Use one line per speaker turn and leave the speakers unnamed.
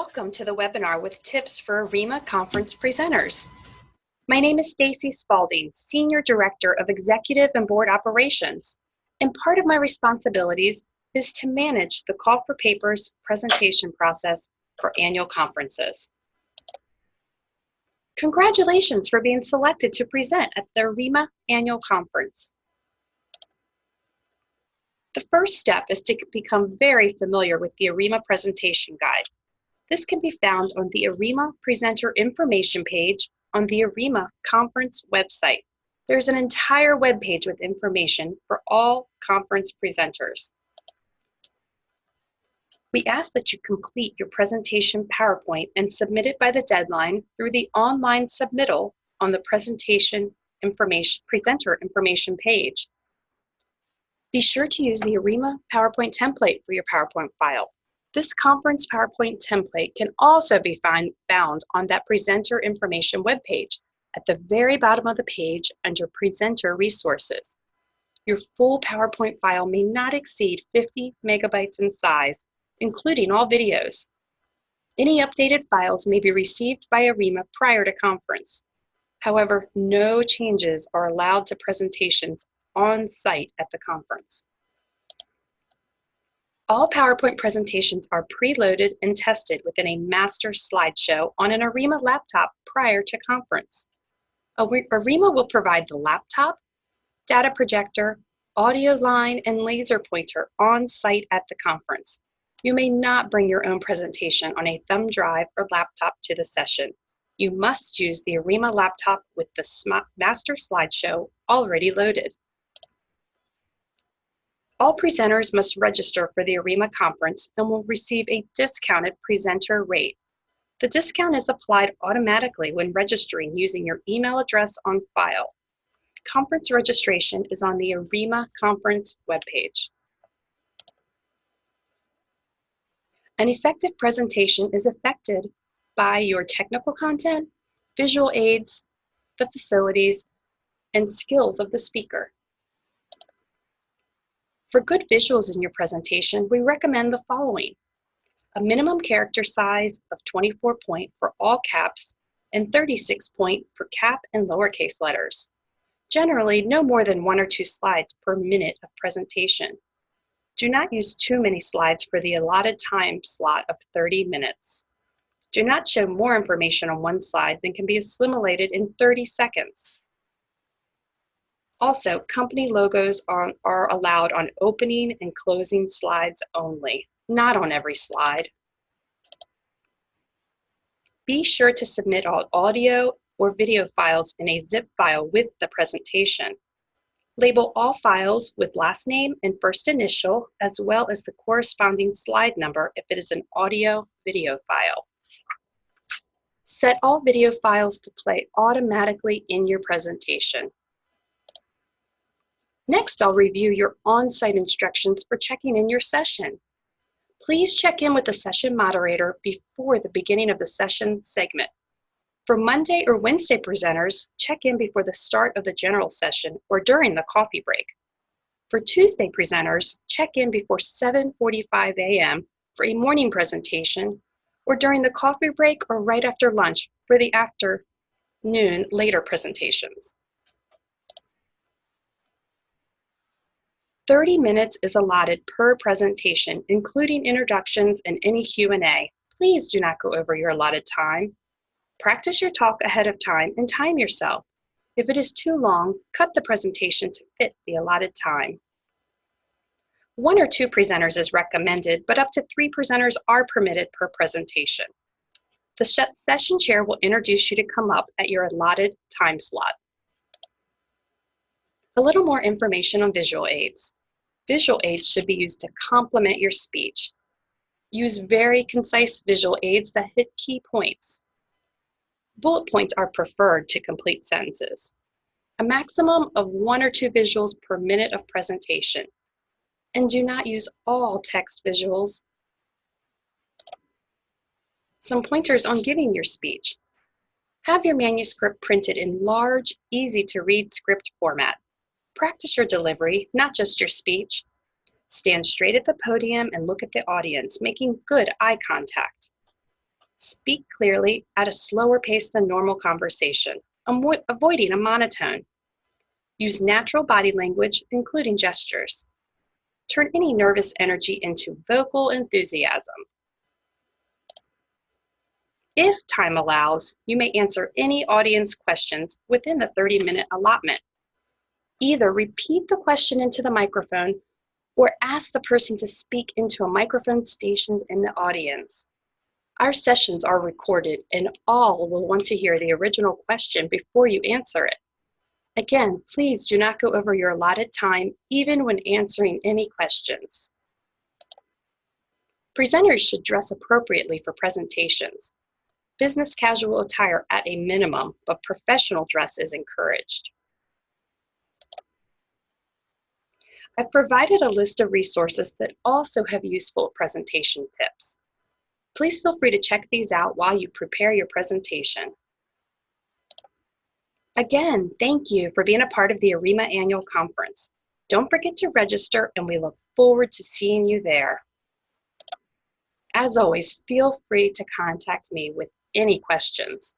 Welcome to the webinar with tips for ARIMA conference presenters. My name is Stacy Spalding, Senior Director of Executive and Board Operations, and part of my responsibilities is to manage the call for papers presentation process for annual conferences. Congratulations for being selected to present at the ARIMA Annual Conference. The first step is to become very familiar with the ARIMA presentation guide. This can be found on the ARIMA Presenter Information page on the ARIMA Conference website. There's an entire web page with information for all conference presenters. We ask that you complete your presentation PowerPoint and submit it by the deadline through the online submittal on the Presenter Information page. Be sure to use the ARIMA PowerPoint template for your PowerPoint file. This conference PowerPoint template can also be found on that Presenter Information webpage at the very bottom of the page under Presenter Resources. Your full PowerPoint file may not exceed 50 megabytes in size, including all videos. Any updated files may be received by ARIMA prior to conference. However, no changes are allowed to presentations on site at the conference. All PowerPoint presentations are preloaded and tested within a master slideshow on an ARIMA laptop prior to conference. ARIMA will provide the laptop, data projector, audio line, and laser pointer on site at the conference. You may not bring your own presentation on a thumb drive or laptop to the session. You must use the ARIMA laptop with the master slideshow already loaded. All presenters must register for the ARIMA conference and will receive a discounted presenter rate. The discount is applied automatically when registering using your email address on file. Conference registration is on the ARIMA conference webpage. An effective presentation is affected by your technical content, visual aids, the facilities, and skills of the speaker. For good visuals in your presentation, we recommend the following: a minimum character size of 24 point for all caps and 36 point for cap and lowercase letters. Generally, no more than 1 or 2 slides per minute of presentation. Do not use too many slides for the allotted time slot of 30 minutes. Do not show more information on one slide than can be assimilated in 30 seconds. Also, company logos are allowed on opening and closing slides only, not on every slide. Be sure to submit all audio or video files in a zip file with the presentation. Label all files with last name and first initial, as well as the corresponding slide number if it is an audio-video file. Set all video files to play automatically in your presentation. Next, I'll review your on-site instructions for checking in your session. Please check in with the session moderator before the beginning of the session segment. For Monday or Wednesday presenters, check in before the start of the general session or during the coffee break. For Tuesday presenters, check in before 7:45 a.m. for a morning presentation or during the coffee break or right after lunch for the afternoon later presentations. 30 minutes is allotted per presentation, including introductions and any Q&A. Please do not go over your allotted time. Practice your talk ahead of time and time yourself. If it is too long, cut the presentation to fit the allotted time. 1 or 2 presenters is recommended, but up to 3 presenters are permitted per presentation. The session chair will introduce you to come up at your allotted time slot. A little more information on visual aids. Visual aids should be used to complement your speech. Use very concise visual aids that hit key points. Bullet points are preferred to complete sentences. A maximum of 1 or 2 visuals per minute of presentation. And do not use all text visuals. Some pointers on giving your speech. Have your manuscript printed in large, easy-to-read script format. Practice your delivery, not just your speech. Stand straight at the podium and look at the audience, making good eye contact. Speak clearly at a slower pace than normal conversation, avoiding a monotone. Use natural body language, including gestures. Turn any nervous energy into vocal enthusiasm. If time allows, you may answer any audience questions within the 30-minute allotment. Either repeat the question into the microphone or ask the person to speak into a microphone stationed in the audience. Our sessions are recorded and all will want to hear the original question before you answer it. Again, please do not go over your allotted time, even when answering any questions. Presenters should dress appropriately for presentations. Business casual attire at a minimum, but professional dress is encouraged. I've provided a list of resources that also have useful presentation tips. Please feel free to check these out while you prepare your presentation. Again, thank you for being a part of the ARIMA Annual Conference. Don't forget to register, and we look forward to seeing you there. As always, feel free to contact me with any questions.